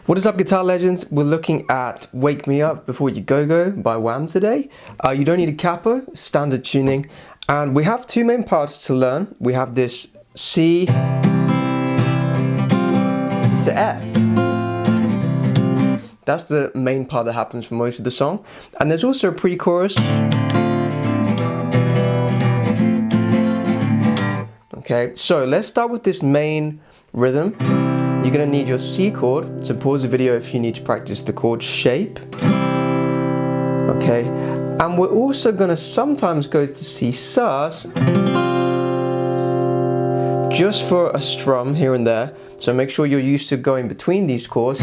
What is up, guitar legends? We're looking at Wake Me Up Before You Go Go by Wham today. You don't need a capo, standard tuning. And we have two main parts to learn. We have this C to F. That's the main part that happens for most of the song. And there's also a pre-chorus. Okay, so let's start with this main rhythm. You're going to need your C chord, so pause the video if you need to practice the chord shape. Okay, and we're also going to sometimes go to C sus, just for a strum here and there, so make sure you're used to going between these chords.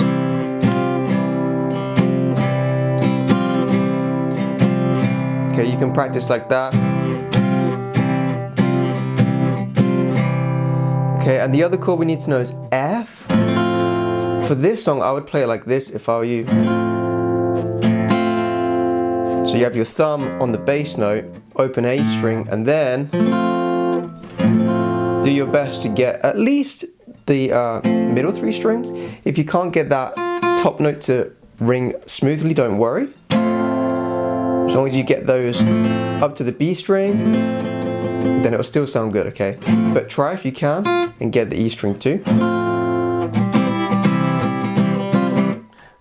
Okay, you can practice like that. Okay, and the other chord we need to know is F. For this song, I would play it like this if I were you. So you have your thumb on the bass note, open A string, and then do your best to get at least the middle three strings. If you can't get that top note to ring smoothly, don't worry. As long as you get those up to the B string, then it'll still sound good, okay? But try if you can and get the E string too.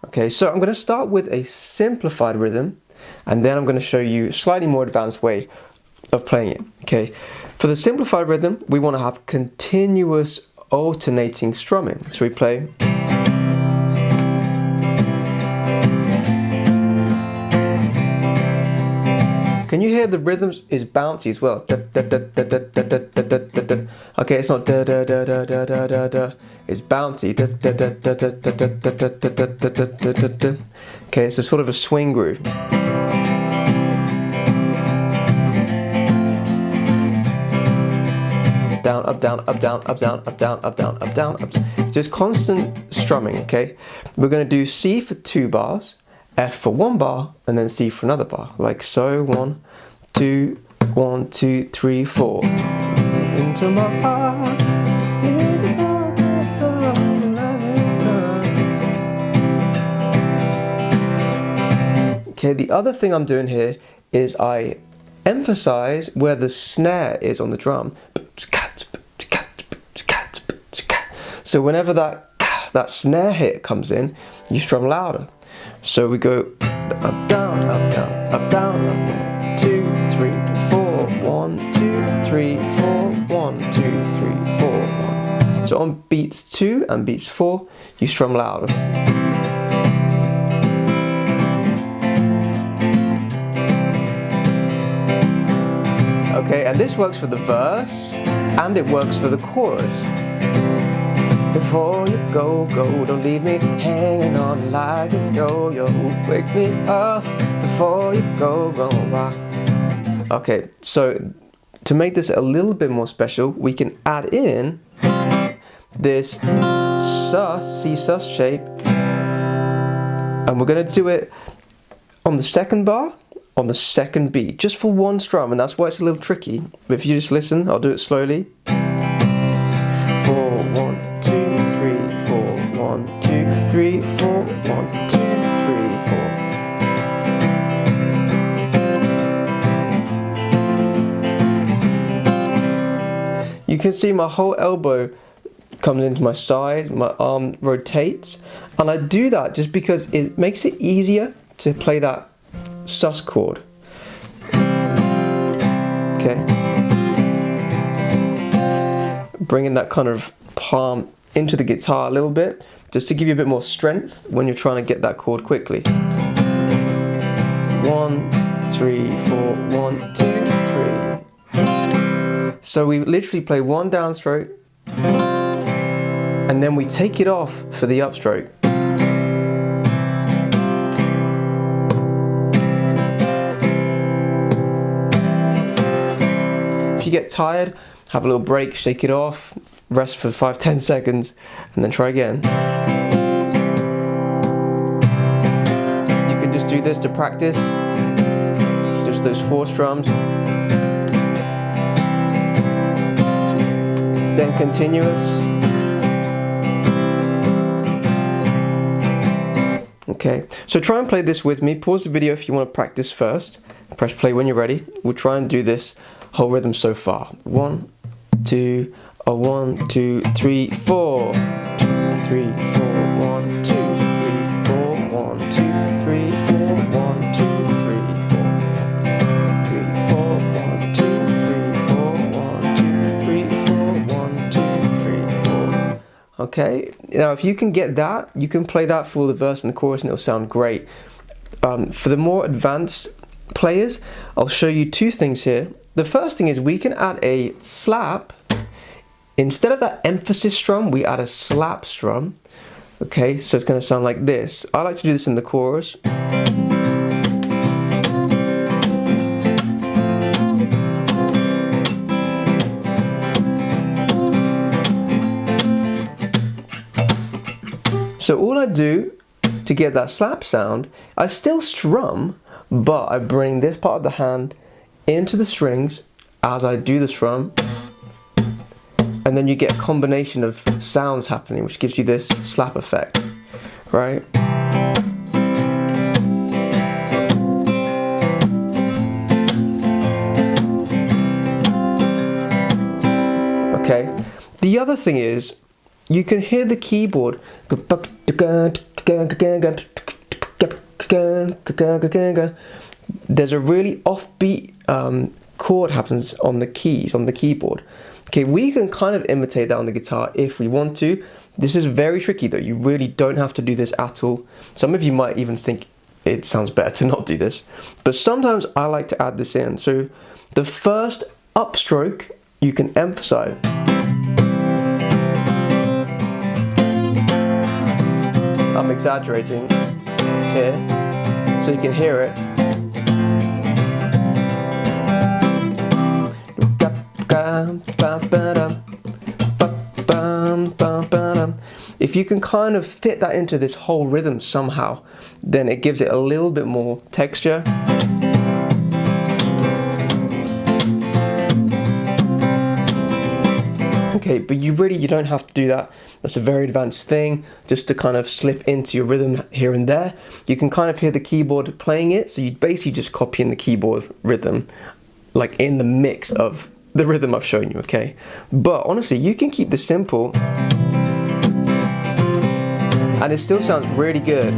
Okay, so I'm going to start with a simplified rhythm, and then I'm going to show you a slightly more advanced way of playing it. Okay, for the simplified rhythm, we want to have continuous alternating strumming. So we play. Can you hear the rhythms is bouncy as well? Okay, it's not da da da da da da da da. It's bouncy. Okay, it's a sort of a swing groove. Down, up, down, up, down, up, down, up, down, up, down, up, down, up. Just constant strumming. Okay, we're going to do C for 2 bars. F for 1 bar, and then C for another bar, like so. 1, 2, 1, 2, 3, 4. Into my heart. Okay, the other thing I'm doing here is I emphasize where the snare is on the drum. So whenever that snare hit comes in, you strum louder. So we go up, down, up, down, up, down, up, down. 2, 3, 4, 1, 2, 3, 4, 1, 2, 3, 4, 1. So on beats 2 and beats 4, you strum louder. Okay, and this works for the verse, and it works for the chorus. Before you go, go, don't leave me hanging on like a yo-yo. Wake me up before you go, go, bye. Okay, so to make this a little bit more special, we can add in this C sus shape, and we're going to do it on the second bar, on the second beat, just for one strum, and that's why it's a little tricky. But if you just listen, I'll do it slowly. 4, 1, 2, 3, 4, 1, 2, 3, 4, 1, 2, 3, 4. You can see my whole elbow comes into my side, my arm rotates, and I do that just because it makes it easier to play that sus chord. Okay. Bringing that kind of palm into the guitar a little bit, just to give you a bit more strength when you're trying to get that chord quickly. 1, 3, 4, 1, 2, 3. So we literally play one downstroke, and then we take it off for the upstroke. If you get tired, have a little break, shake it off, rest for 5-10 seconds, and then try again. You can just do this to practice, just those 4 strums. Then continuous. Okay, so try and play this with me. Pause the video if you want to practice first. Press play when you're ready. We'll try and do this whole rhythm so far. 1, 2, 1, 2, 3, 4. 2, 3, 4. 1, 2, 3, 4. 1, 2, 3, 4. 1, 2, 3, 4. 3, 4. 1, 2, 3, 4. 1, 2, 3, 4. 1, 2, 3, 4. Okay, now if you can get that, you can play that for the verse and the chorus and it'll sound great. For the more advanced players, I'll show you two things here. The first thing is we can add a slap. Instead of that emphasis strum, we add a slap strum. Okay, so it's going to sound like this. I like to do this in the chorus. So all I do to get that slap sound, I still strum, but I bring this part of the hand into the strings as I do the strum, and then you get a combination of sounds happening, which gives you this slap effect, right? Okay, the other thing is, you can hear the keyboard. There's a really offbeat chord happens on the keys, on the keyboard. Okay, we can kind of imitate that on the guitar if we want to. This is very tricky though, you really don't have to do this at all. Some of you might even think it sounds better to not do this, but sometimes I like to add this in. So the first upstroke you can emphasize. I'm exaggerating here, so you can hear it. If you can kind of fit that into this whole rhythm somehow, then it gives it a little bit more texture. Okay, but you don't have to do that. That's a very advanced thing, just to kind of slip into your rhythm here and there. You can kind of hear the keyboard playing it, so you basically just copy in the keyboard rhythm, like in the mix of the rhythm I've shown you, okay? But honestly, you can keep this simple, and it still sounds really good.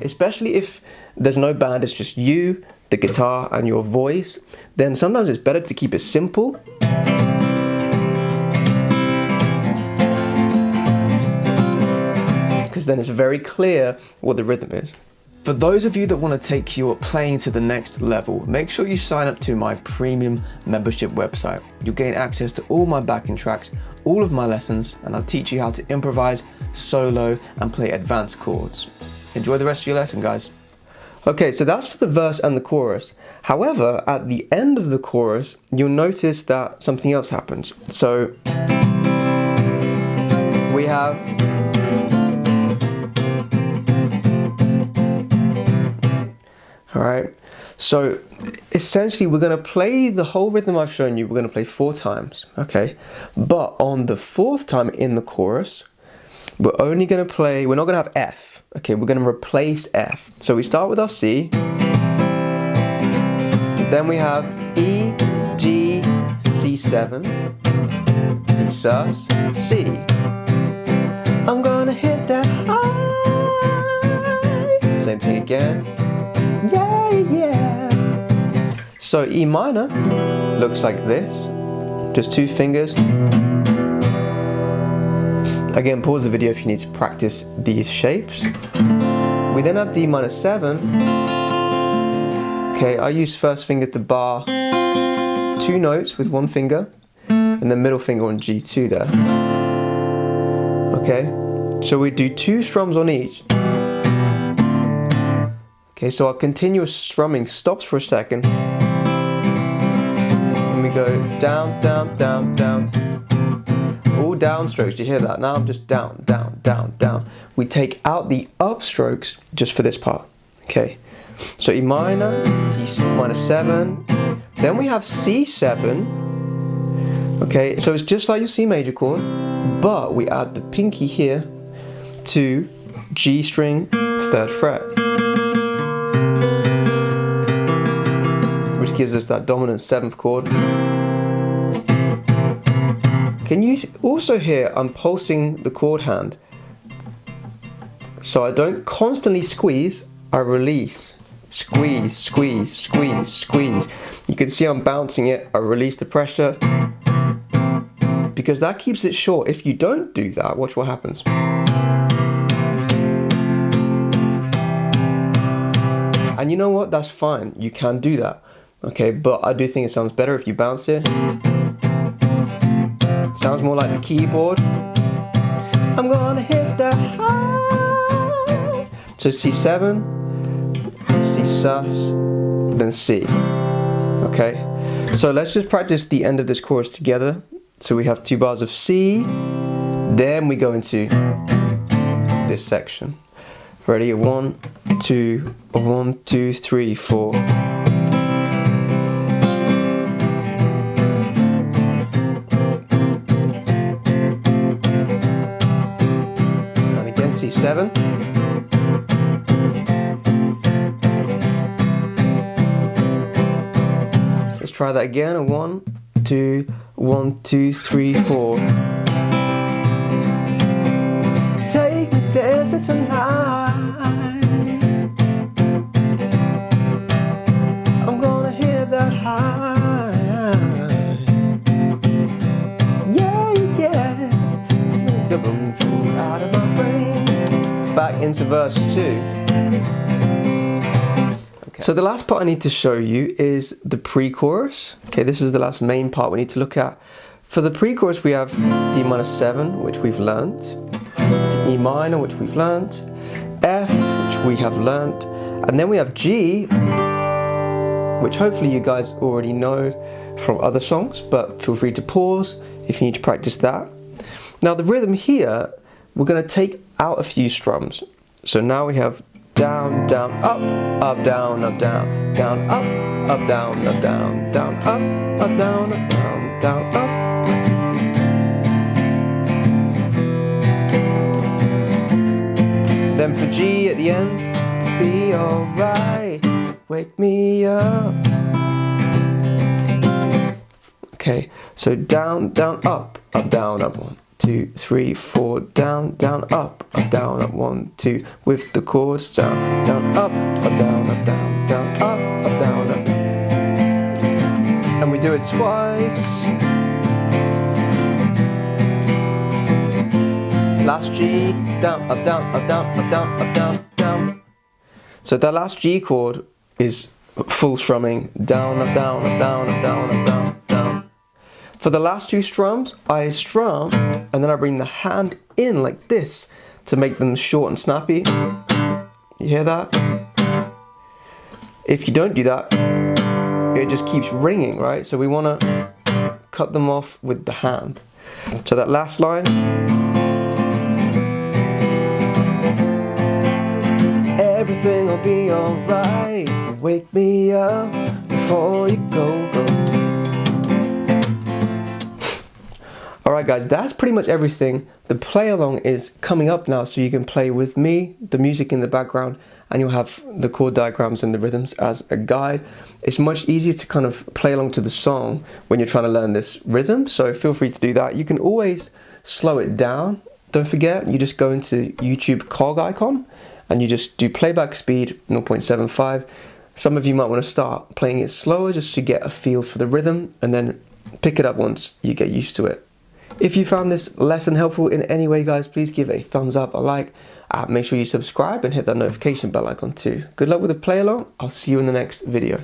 Especially if there's no band, it's just you, the guitar, and your voice. Then sometimes it's better to keep it simple. Because then it's very clear what the rhythm is. For those of you that want to take your playing to the next level, make sure you sign up to my premium membership website. You'll gain access to all my backing tracks, all of my lessons, and I'll teach you how to improvise, solo, and play advanced chords. Enjoy the rest of your lesson, guys. Okay, so that's for the verse and the chorus. However, at the end of the chorus, you'll notice that something else happens. So we have alright, so essentially we're going to play the whole rhythm I've shown you, we're going to play 4 times, okay? But on the 4th time in the chorus, we're only going to play, we're not going to have F, okay? We're going to replace F. So we start with our C, then we have E, D, C7, C sus, C. I'm gonna hit that high. Same thing again. Yeah, yeah. So E minor looks like this, just 2 fingers. Again, pause the video if you need to practice these shapes. We then have D minor 7. Okay, I use first finger to bar 2 notes with 1 finger, and then middle finger on G2 there. Okay, so we do 2 strums on each. Okay, so our continuous strumming stops for a second. And we go down, down, down, down. All down strokes, do you hear that? Now I'm just down, down, down, down. We take out the up strokes just for this part. Okay, so E minor, D minor 7. Then we have C7. Okay, so it's just like your C major chord, but we add the pinky here to G string 3rd fret, which gives us that dominant 7th chord. Can you also hear I'm pulsing the chord hand? So I don't constantly squeeze, I release. Squeeze, squeeze, squeeze, squeeze. You can see I'm bouncing it, I release the pressure. Because that keeps it short. If you don't do that, watch what happens. And you know what? That's fine. You can do that. Okay, but I do think it sounds better if you bounce it. It sounds more like the keyboard. I'm gonna hit that high. So C7, C sus, then C. Okay, so let's just practice the end of this chorus together. So we have 2 bars of C, then we go into this section. Ready? 1, 2, 1, 2, 3, 4. And again C7. Let's try that again. 1, 2, 1, 2, 3, 4. Take me dancing tonight. I'm gonna hear that high. Yeah, yeah. Out of my brain. Back into verse 2. So the last part I need to show you is the pre-chorus. Okay, this is the last main part we need to look at. For the pre-chorus we have D minor 7, which we've learnt, to E minor, which we've learnt, F, which we have learnt, and then we have G, which hopefully you guys already know from other songs, but feel free to pause if you need to practice that. Now the rhythm here, we're going to take out a few strums. So now we have down, down, up, up, down, up, down, down, up, up, down, up, down, down, up, up, down, up, down, down, up. Then for G at the end, be alright, wake me up. Okay, so down, down, up, down, up, 1, 2, 3, 4, down, down, up, down, up, 1, 2, with the chords down, down, up, down, up, down, down, up, down, up. And we do it twice. Last G, down, up, down, up, down, up, down, up, down, down. So that last G chord is full strumming, down, up, down, up, down, up, down, up, down, down. For the last 2 strums, I strum and then I bring the hand in like this to make them short and snappy. You hear that? If you don't do that, it just keeps ringing, right? So we want to cut them off with the hand. So that last line. Everything will be alright. Wake me up before you go. Alright guys, that's pretty much everything. The play along is coming up now, so you can play with me, the music in the background, and you'll have the chord diagrams and the rhythms as a guide. It's much easier to kind of play along to the song when you're trying to learn this rhythm, so feel free to do that. You can always slow it down. Don't forget, you just go into YouTube cog icon and you just do playback speed 0.75. Some of you might want to start playing it slower just to get a feel for the rhythm, and then pick it up once you get used to it. If you found this lesson helpful in any way, guys, please give it a thumbs up, a like. Make sure you subscribe and hit that notification bell icon too. Good luck with the play along. I'll see you in the next video.